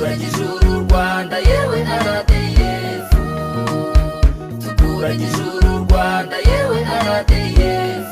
tukuragije uru Rwanda yewe RDF, tukuragije uru Rwanda yewe RDF,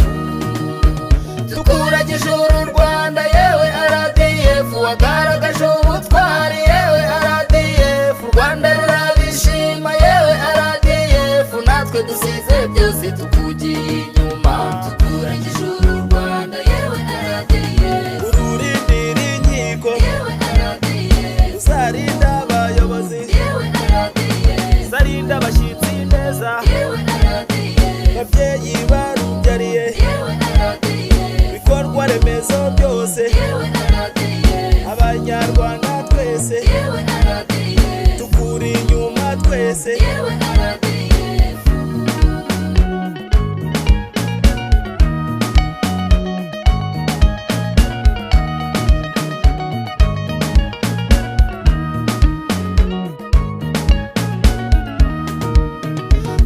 tukuragije uru Rwanda yewe RDF, wagaragaje ubutwari yewe RDF, u Rwanda rurabishima yewe RDF, natwe dusize byose tukugiye inyuma, tukuragije uru Rwanda yewe RDF, ururindira inkiko yewe RDF, uzarinda abayobozi yewe RDF, uzarinda abashyitsi neza yewe RDF, babyeyi barubyariye yewe RDF, bikorwa remezo byose yewe RDF, abanyarwanda twese yewe RDF, tukuri inyuma twese yewe RDF.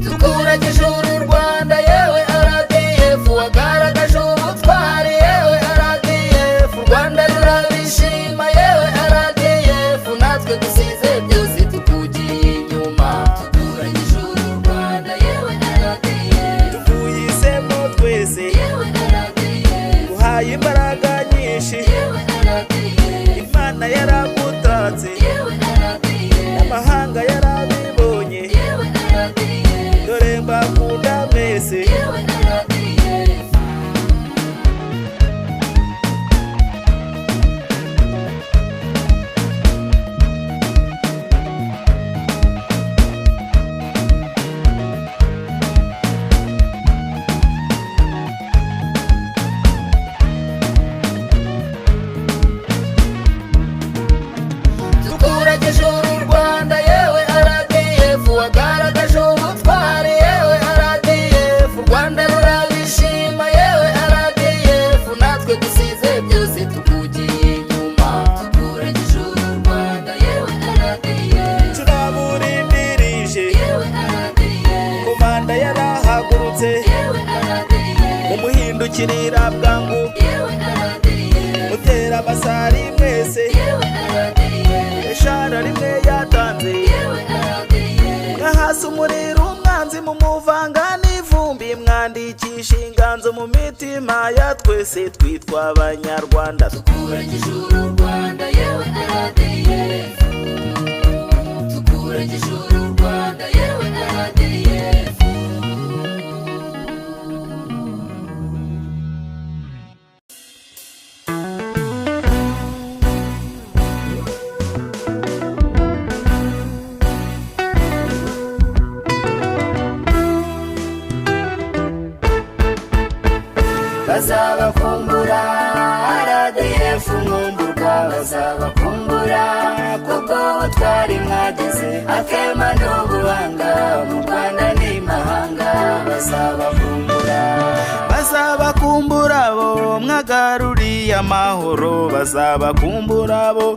Tukuragije uru Rwanda yewe RDF, wagaragaje ubutwari yewe RDF, u Rwanda rurabishima yewe RDF, natwe dusize byose tukugiye inyuma, tukuragije uru Rwanda yewe RDF, tukuhisemo twese yewe RDF, duhaye imbaraga nyinshi yewe RDF, Imana yaragutatse yewe RDF, amahanga yarabibonye yewe RDF, dore mbakunda mwese yewe RDF. Tukuragije uru Rwanda yewe RDF, wagaragaje ubutwari yewe RDF, u Rwanda rurabishima yewe RDF, natwe dusize byose tukugiye inyuma, tukuragije uru Rwanda yewe RDF, turaburindirije yewe RDF, komanda yarahagurutse yewe RDF, umuhindukirira bwangu yewe RDF, mutera abasari mwese yewe RDF, eshara rimwe yatanze yewe RDF, mwahasi umuriro umwanzi mumuvanga n'ivumbi, mwandikisha inganzo mu mitima ya twese twitwa abanyarwanda. tukuragije uru Rwanda yewe RDF, tukuragije uru Rwanda yewe RDF. Bazabakumbura RDF nkumburwa, bazabakumbura kuko ubutwari mwagize, akema n'ubuhanga mu Rwanda n'imahanga, bazabakumbura, bazabakumbura abo mwagaruriye amahoro, bazabakumbura abo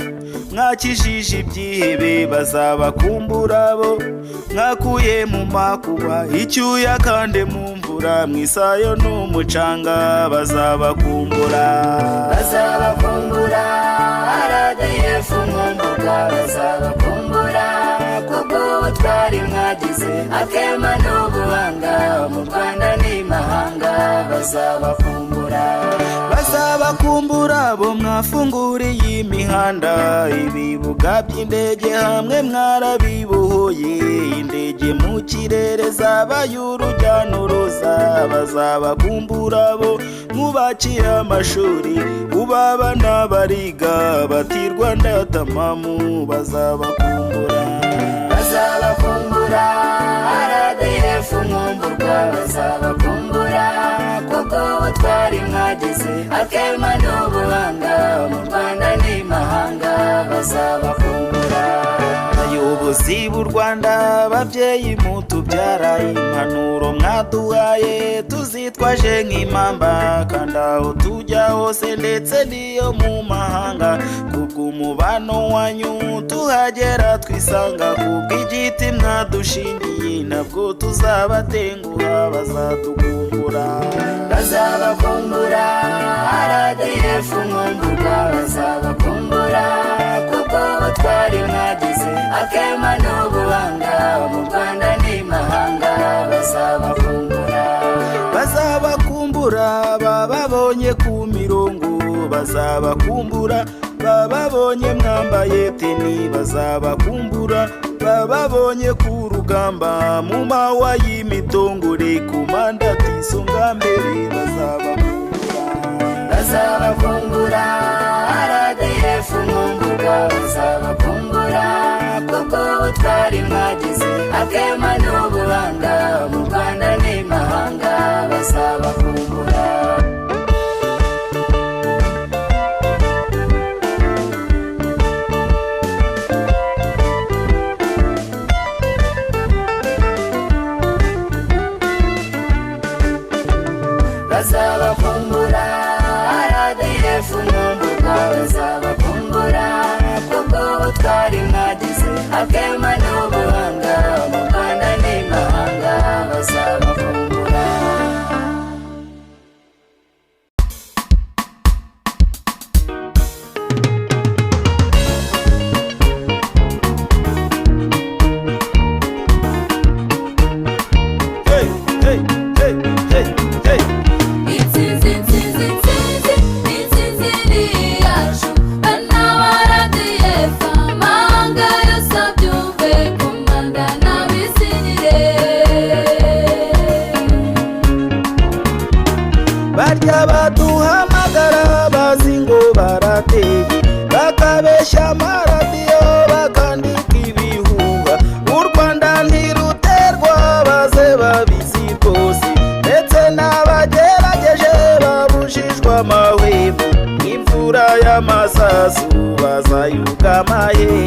mwakijije ibyihebe, bazabakumbura abo mwakuye mu makuba icyuya kandi mu mvura, mwisayo n'umucanga, bazabakumbura, bazabakumbura RDF nkumburwa, bazabakumbura kuko ubutwari mwagize, akema n'ubuhanga mu Rwanda n'imahanga, bazabakumbura, bazabakumbura abo mwafunguriye imihanda, ibibuga by'indege hamwe mwarabibohoye, indege mu kirere zabaye urujya n'uruza, bazabakumbura abo mwubakiye amashuri, ubu abana bariga batirwa ndatamamu, bazabakumbura, bazabakumbura RDF nkumburwa, bazabakumbura kuko ubutwari mwagize, akema n'ubuhanga mu Rwanda n'imahanga, bazabakumbura, abayobozi b'u Rwanda babyeyi mutubyara, impanuro mwaduhaye tuzitwaje nk'impamba, kandi aho tujya hose ndetse n'iyo mu mahanga, kubw'umubano wanyu tuhagera twisanga, kubw'igiti mwadushingiye ntabwo tuzabatenguha, bazadukumbura, bazabakumbura RDF nkumburwa, bazabakumbura kuko ubutwari mwagize, akema n'ubuhanga mu Rwanda n'imahanga bazabakumbura bababonye ku mirongo bazabakumbura bababonye mwambaye teni bazabakumbura bababonye ku rugamba mu mawa y'imitongore ku mandati isonga mbere bazabakumbura RDF mwumvuga bazabakumbura kuko ubutwari mwagize akema n'ubuhanga mu Rwanda n'imahanga bazabakumbura bazabakumbura RDF mwumvuga bazabakumbura kuko ubutwari mwagize akema n'ubuhanga mu Rwanda n'imahanga bazabakumbura barya baduhamagara bazi ngo barateye bakabeshya amaradiyo bakandika ibihuha u Rwanda ntiruterwa baze babizi rwose ndetse n'abagerageje babujijwe amahwemo imvura y'amasasu bazayuka amahehe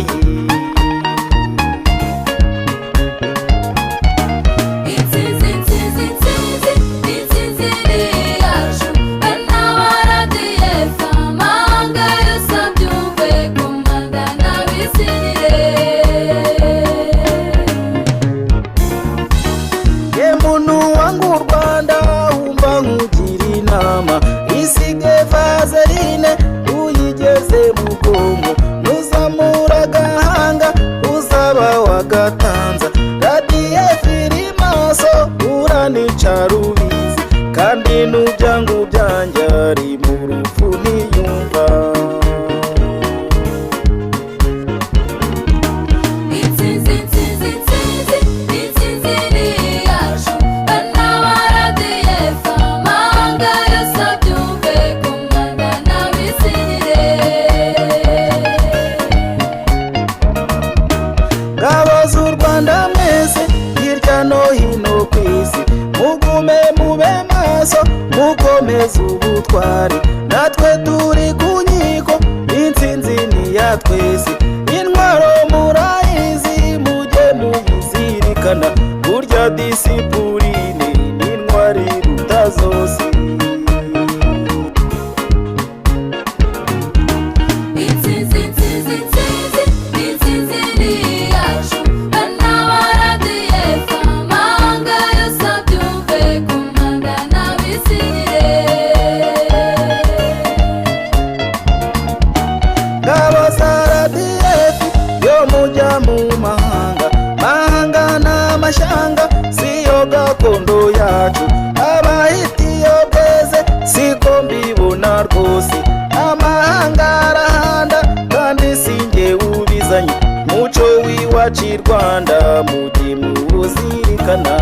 isige vaseline uyigeze mu bwonko nuzamura agahanga uzaba wagatanza RDF iri maso uranica rubizi kandi nujya ngo byanjye ari mu rupfu ntiyumva ngabo z'u Rwanda mwese hirya no hino ku isi mugume mube maso mukomeze ubutwari natwe turi ku nkiko intsinzi ni ya twese intwaro murayizi mujye muyizirikana burya disipurine n'intwari ruta zose ngabo za RDF yo mujya mu mahanga n'amashyanga siyo gakondo yacu abahitiyo bweze siko mbibona rwose amahanga arahanda kandi sinjye ubizanye muco w'iwacu i Rwanda mujye muwuzirikana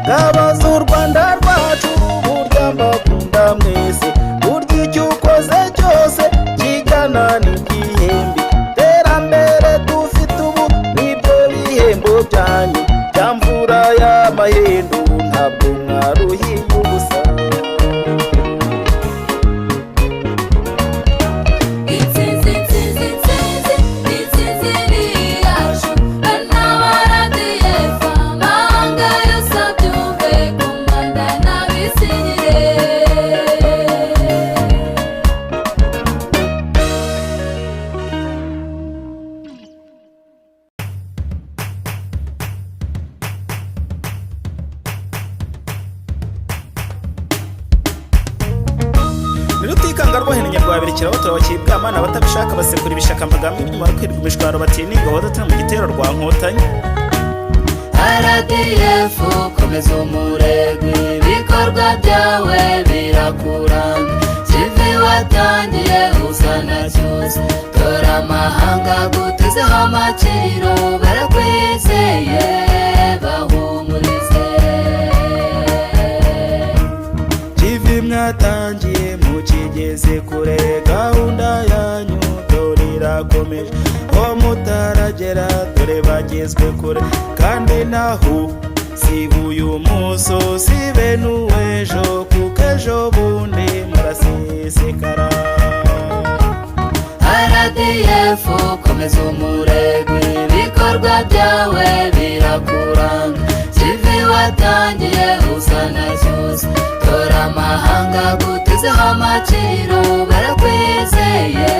ngabo z'u Rwanda rwacu burya mbakunda mwese burya icyo ukoze cyose kigana n'igihembe terambere dufite ubu bahinanye rwabirikira batora bakibwama n'abatabishaka basekura ibishaka amagambo inyuma yo kwirwa imishwaro batininga badatera mu gitero rwa nkotanyi. RDF komeza umurego ibikorwa byawe birakuranga kivi watangiye usa na cyose tora amahanga gutezeho amaciro barakwizeye bahumurize kivi mwatangiye mukigeze kure gahunda yanyu dore irakomeje ho mutaragera dore bagezwe kure kandi naho siba uyu musozi be n'uw'ejo kuko ejo bundi murasesekara. RDF komeza umurego ibikorwa byawe birakuranga kivi watangiye usa na cyose tora amahanga gutezeho amaciro barakwizeye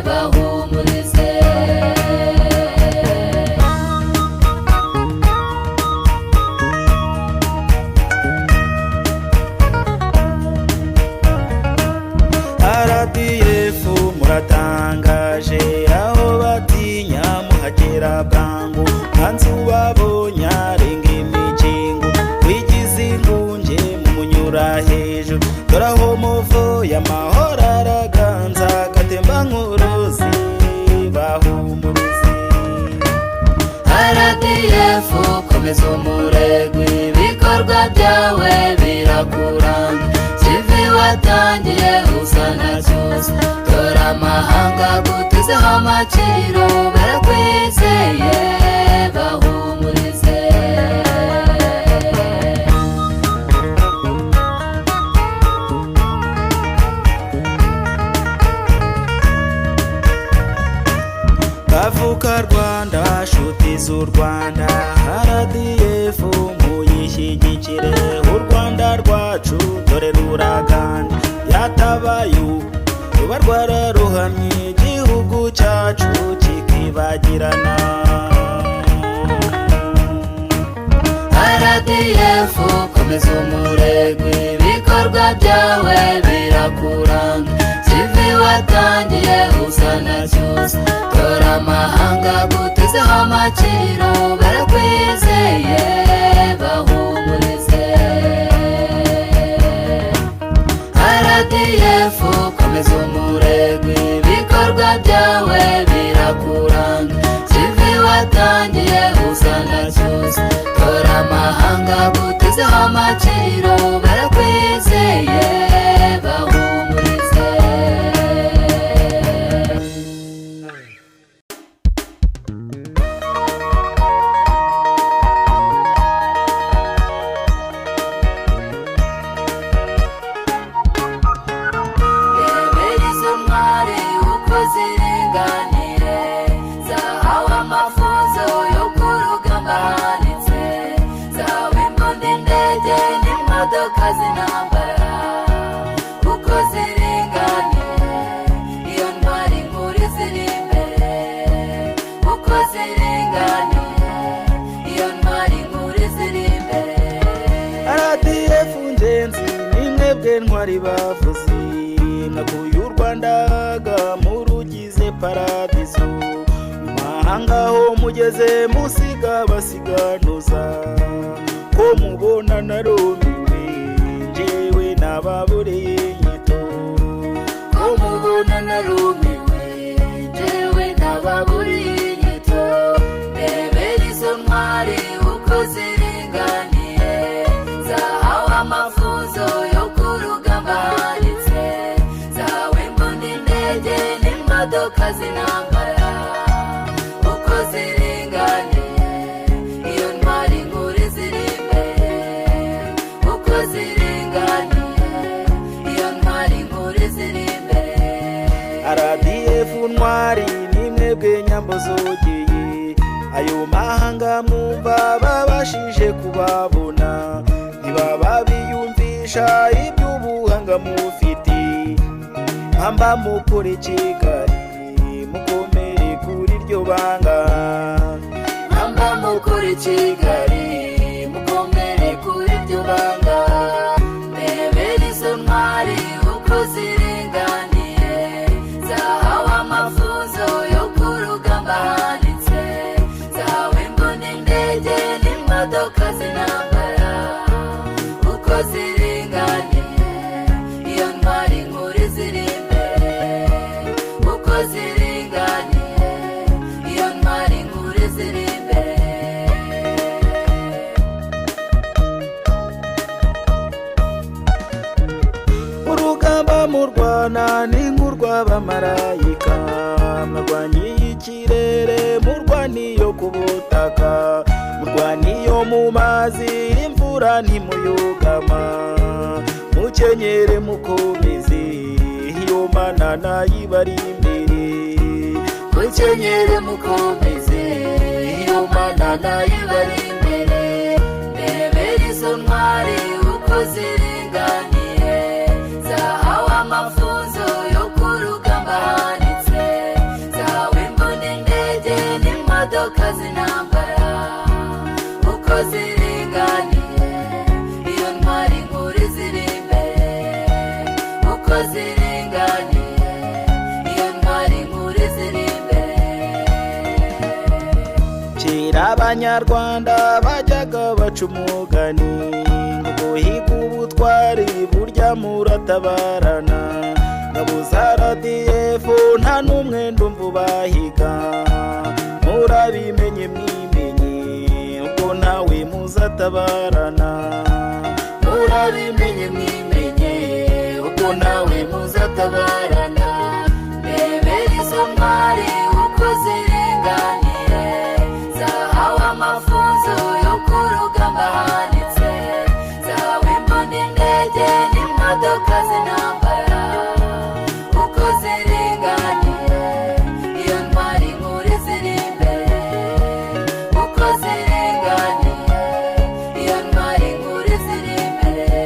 bahumurize RDF muratangaje aho batinya muhagera bwangu hanze ubabonye arenga imikingo wigize ingunge mumunyura hejuru dore aho muvuye amahoro araganza gatemba nk'uruzi bahumurize. RDF komeza umurego ibikorwa byawe birakuranga kivi watangiye usa na cyose tora amahanga gutezeho amaciro barakwizeye bahumurize bavuka Rwanda nshuti z'u Rwanda RDF muyishyigikire u Rwanda rwacu dore ruraganje yatabaye ruba rwararuhamye igihugu cyacu kikibagirana. RDF komeza umurego ibikorwa byawe birakuranga kivi watangiye usa na cyose tora amahanga gutezeho amaciro barakwizeye bahumurize. RDF komeza umurego ibikorwa byawe birakuranga kivi watangiye usa na cyose tora amahanga gutezeho amaciro barakwizeye bahumurize. Rebera izo ntwari uko ziringaniye zahawe amafunzo yo ku rugamba hanitse zahawe imbunda indege n'imodoka z'intambara uko ziringaniye iyo ntwari nkuru ziri imbere uko ziringaniye iyo ntwari nkuru ziri imbere. RDF ngenzi nimwebwe ntwari bavuzi mwakuye u Rwanda murugize paradizo mu mahanga ho mugeze musiga basiganuza ko mubona narumiwe njyewe nababureye nyito ko mubona narumiwe njyewe nababureye nyito. Rebera izo ntwari uko ziringaniye zahawe amafunzo yo ku rugamba hanitse zahawe imbunda indege n'imodoka z'intambara uko ziringaniye iyo ntwari nkuru ziri imbere uko ziringaniye iyo ntwari nkuru ziri imbere. RDF ntwari nimwebwe nyambo zogeye ayo mahanga mwumva babashije kubabona ntibaba biyumvisha iby'ubuhanga mufite mpamba mukore Kigali mukomere kuri iryo banga mpamba mukore Kigali mukomere kuri iryo banga. Rebera izo ntwari uko ziringaniye nk'abamarayika, mwarwaniye ikirere murwaniyo ku butaka, murwaniyo mu mazi imvura ntimuyugama, mukenyere mukomeze iyo Mana nayibari imbere, mukenyere mukomeze iyo Mana nayibari imbere, ndebera izo ntwari uko ziringaniye, zahawe amafunzo yo ku rugamba hanitse, zahawe imbunda indege n'imodoka z'intambara, uko ziringaniye iyo ntwari nkuru ziri imbere, uko ziringaniye iyo ntwari nkuru ziri imbere. Kera abanyarwanda bajyaga baca umugani ngo guhiga ubutwari burya muratabarana, ngabo za RDF nta n'umwe ndumva ubahiga, murabimenye mwimenye ubwo nawe muzatabarana, murabimenye mwimenye ubwo nawe muzatabarana, ndebera izo ntwari uko ziringaniye, zahawe amafunzo yo ku rugamba hanitse, zahawe imbunda indege n'imodoka z'intambara, uko ziringaniye iyo ntwari nkuru ziri imbere, uko ziringaniye iyo ntwari nkuru ziri imbere.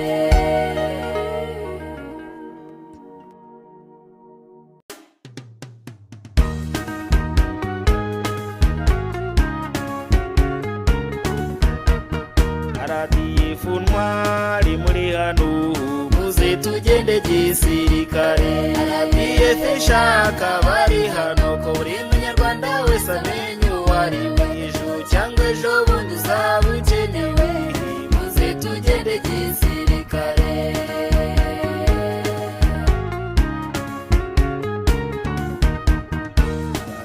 RDF ntwari muri hano muze tugende gisirikare, RDF ishaka bari hano ko buri munyarwanda wese amenye uwo ari we, ejo cyangwa ejo bundi uzaba ukenewe, muze tugende gisirikare.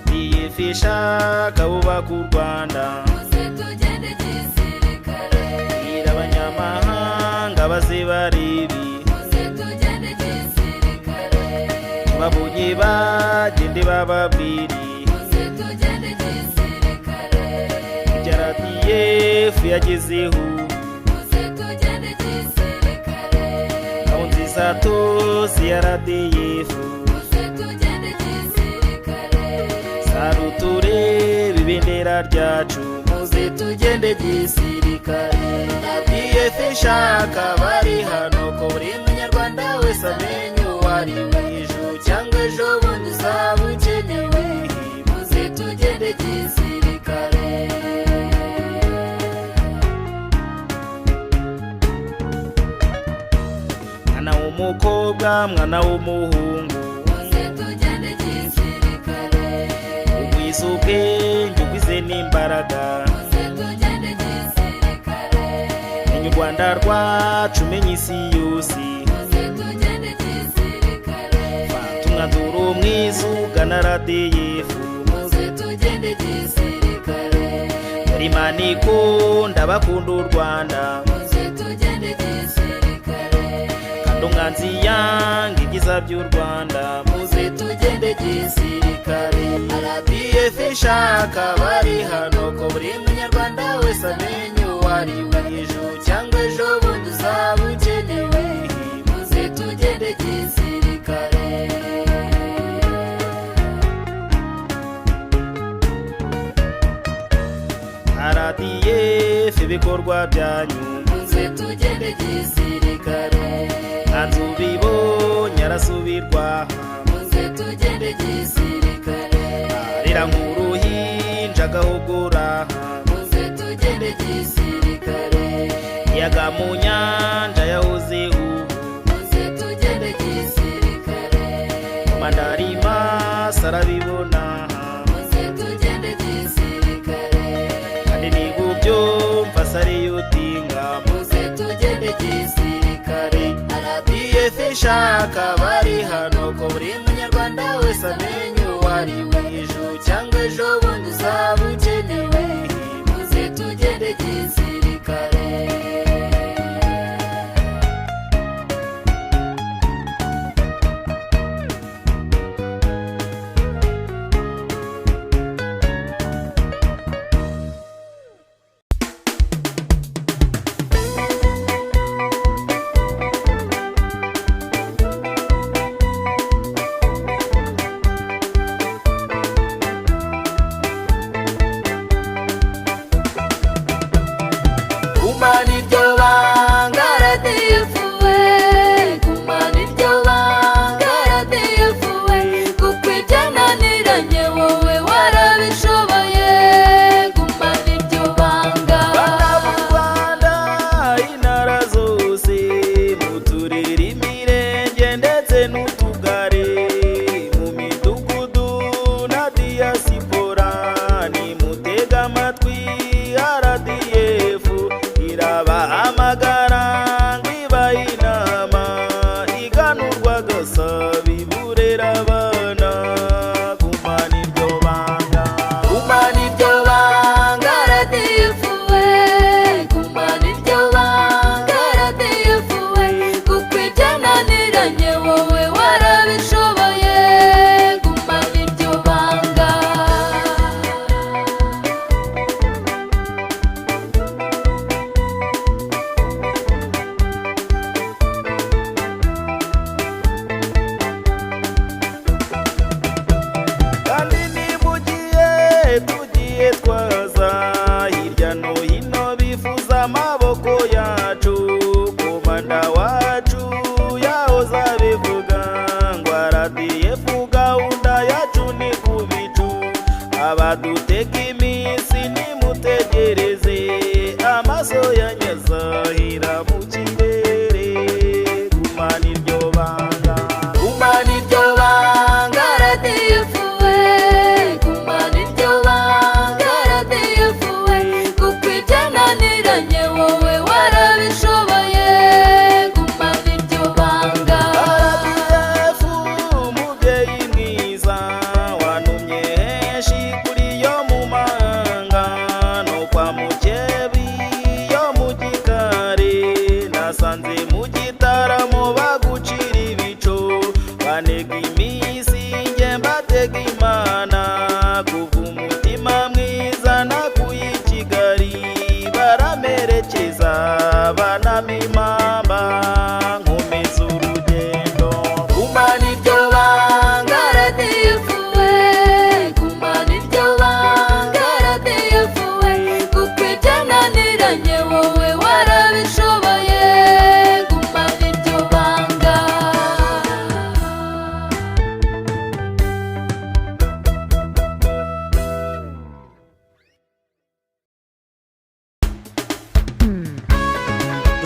RDF ishaka bubaka u Rwanda, muze tugende gisirikare. bwira abanyamahanga baze barebe, muze tugende gisirikare. babonye bagende bababwire, muze tugende gisirikare. ibyo RDF yagezeho, muze tugende gisirikare. aho nziza tose ya RDF, muze tugende gisirikare. saruture ibendera ryacu, muze tugende gisirikare, RDF ishaka bari hano ko buri munyarwanda wese amenye uwo ari we, ejo cyangwa ejo bundi uzaba ukenewe, muze tugende gisirikare. mwana w'umukobwa mwana w'umuhungu, muze tugende gisirikare. ugwize ubwenge ugwize n'imbaraga, muze tugende gisirikare. menya u Rwanda rwacu menya isi yose, muze tugende gisirikare. fata umwanzuro mwiza ugana RDF, muze tugende gisirikare. yari Imana ikunda bakunda u Rwanda, muze tugende gisirikare. kandi umwanzi yanga ibyiza by'u Rwanda, muze tugende gisirikare, RDF ishaka bari hano ko buri munyarwanda wese amenye uwo ari we, ejo cyangwa ejo bundi uzaba ukenewe, muze tugende gisirikare. RDF ibikorwa byanyu, muze tugende gisirikare. ntanzu bibonye arasubirwa, muze tugende gisirikare. arira nk'uruhinja agahogora, muze tugende gisirikare. iyaga mu nyanja yahozeho, muze tugende gisirikare. mandarima sarabibona, muze tugende gisirikare. kandi nigubyo mfasa ariyo tinga, muze tugende gisirikare. RDF ishaka bari hano ko buri munyarwanda wese amenye uwo ari we, ejo cyangwa ejo bundi uzaba ukenewe, muze tugende gisirikare.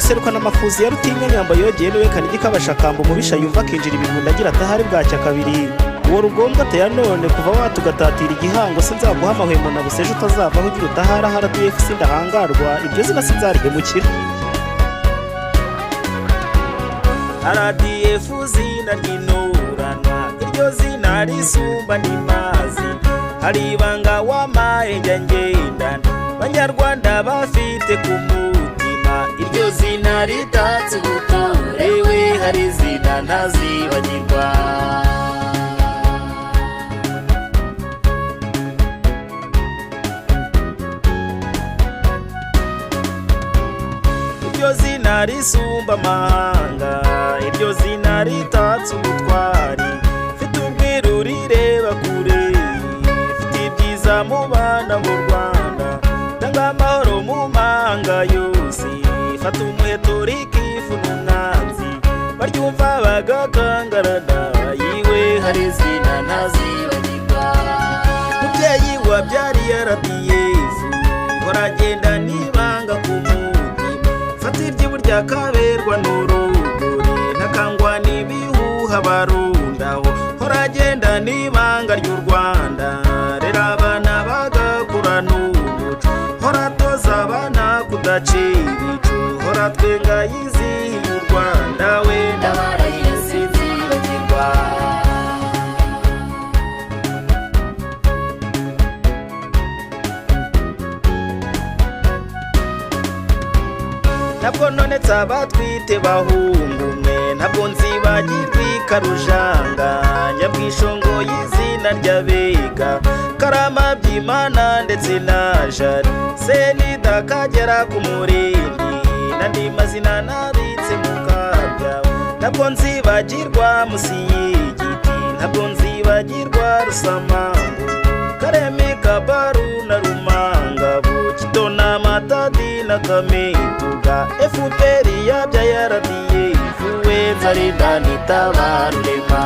aserukana amafuzi ya Rutinya nyamba yogeye niwe Kanigi kabashakamba umubisha yumva akinjira ibigunda agira atahari bwacya kabiri. Uwo rugombwa ateye none kuva watugatatira igihango sinzaguha amahwemo na buseje utazavaho ugira utahara RDF sindahangarwa ibyo zina sinzarihemukira. RDF zina ry'inturanwa iryo zina risumba n'imazi hari ibanga wamaye ngendana Banyarwanda bafite ku mutima iryo zina ritatse ubutore we hari zina ntazibagirwa. Iryo zina risumba amahanga iryo zina ritatse ubutwari fite ubwiru rireba kure fite ibyiza mu bana mu Rwanda tanga amahoro mu mahanga yose fata umuheto rikifuna umwanzi baryumva bagakangarana yiwe hari zina ntazibagirwa. Mubyeyi wabyariye RDF horagenda nibanga ku fata iby'iburya kaberwa n'urugori ntakangwa n'ibihuha barundaho horagenda n'ibanga ry'u Rwanda rera abana bagakura n'umuco horatoza abana kudacira ico horatwenga yizihiye u Rwanda wenda barayisizibagirwa. Ntabwo none tabatwite bahungu mwe ntabwo nzibagirwa ikarujanga nyabwishongo y'izina ry'abega Karama by'Imana ndetse na Jari Senida kagera ku Murindi n'andi mazina nabitse mu kabyawe. Ntabwo nzibagirwa musi y'igiti ntabwo nzibagirwa Rusamango Kareme Kabaru na Rumangabo Kitona Matadi na Kamituga FPR yabyaye RDF we Nzarida nitabarurema.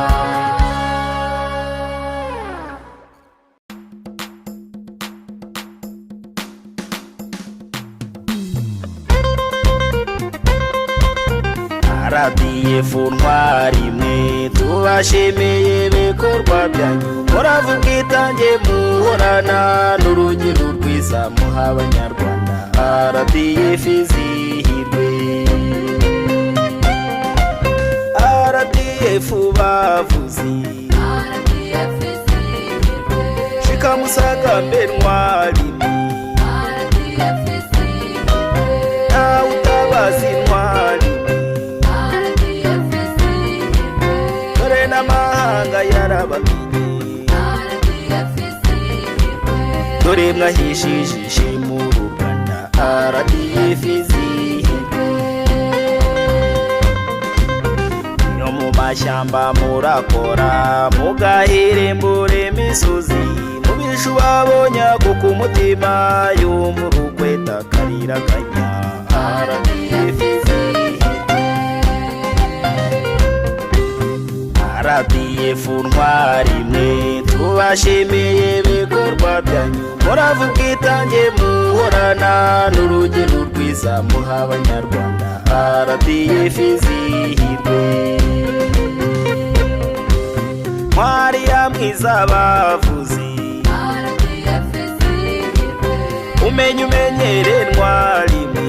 RDF ntwari mwe tubashemeye bikorwa byanyu muravuga itange muhorana n'urugero rwiza muha Abanyarwanda RDF izihirwe. RDF bavuzi shika musagambe ntwari nawe utabazi ntwari dore n'amahanga yarabamenye dore mwahishije mu Rwanda RDF izihirwe. No mu mashyamba murakora mugahirembura imisozi mubisha babonye ku mutima y'umurukweta karira kanya RDF izihirwe. RDF ntwari mwe tubashemeye bikorwa byanyu muravuga itange muhorana n'urugero rwiza muha Abanyarwanda RDF izihirwe. Ntwari ya mwiza bavuzi umenye umenyere ntwari mwe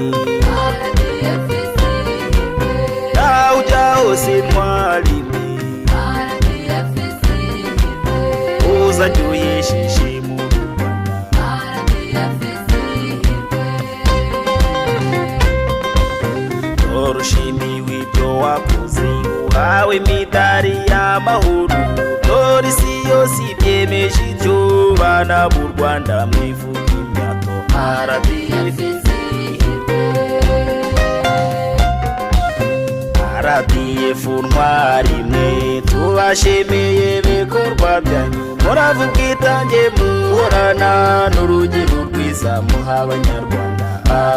nawe ujya hose ntwari mwe uzajya uyesheje mu Rwanda. Urushimiwe ibyo wakoze uhawe imidari y'amahoro dore isi yose ibyemeje ibyo bana b'u Rwanda mwivuga imyato RDF izihirwe. RDF ntwari mwe tubashemeye bikorwa byanyu muravuga itange muhorana n'urugero rwiza muha Abanyarwanda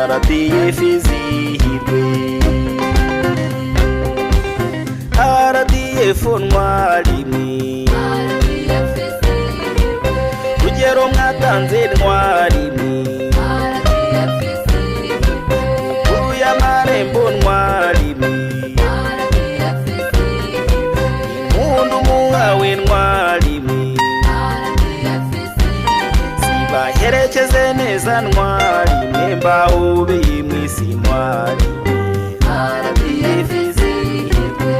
RDF izihirwe. RDF ntwari mwe rugero mwatanze ntwari mwe uya marembo ntwari muherekeze neza ntwari mwemba ubiye mwisi ntwari RDF izihirwe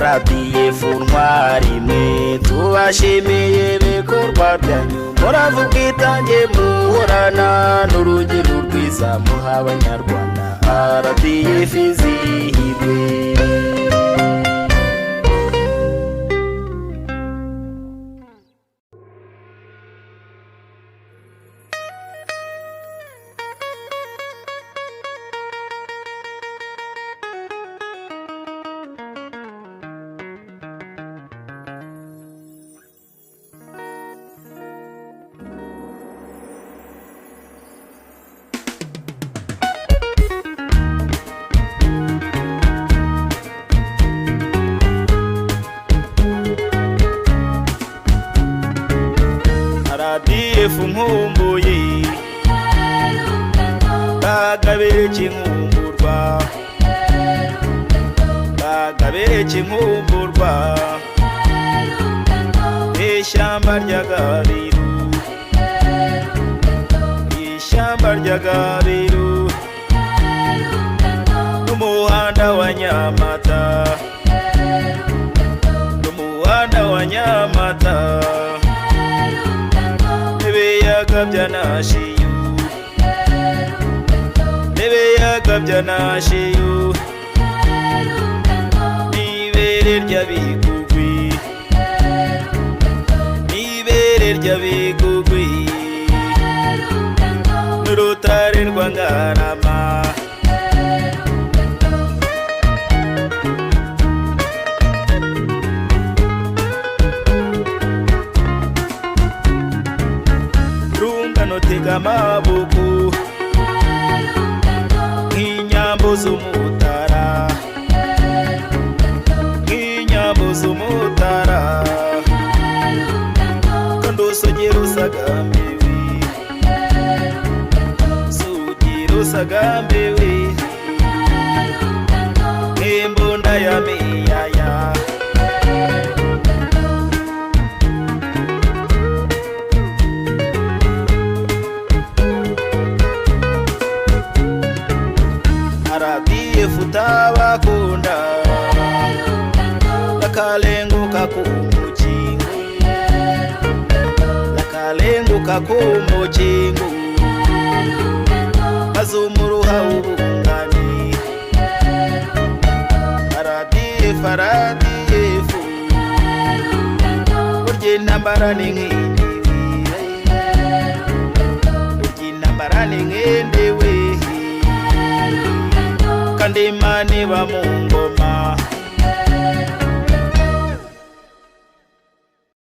RDF ntwari mwe tubashimiye ibikorwa byanyu muravuga itange muhorana n'urugero rwiza muha abanyarwanda RDF izihirwe RDF nkumbuye Kagabire kinkumburwa Kagabire kinkumburwa Ishyamba rya Gabiru Ishyamba rya Gabiru N'umuhanda wa Nyamata N'umuhanda wa Nyamata N'ibiyaga bya Nashiyu N'ibiyaga bya Nashiyu N'ibere rya Bigugwi N'ibere rya Bigugwi N'urutare rwa Ngarama Rungano tega amaboko nk'inyambo z'umutara nk'inyambo z'umutara kandi usogera usagambiwe sogera usagambiwe nk'imbunda ya miyaya RDF utabakunda lakalenguka kumukingo lakalenguka kumukingo azumuruha ubungani RDF RDF urya intambara ni nk'indiwe urya intambara ni nk'indiwe kandi Imana iba mu ngo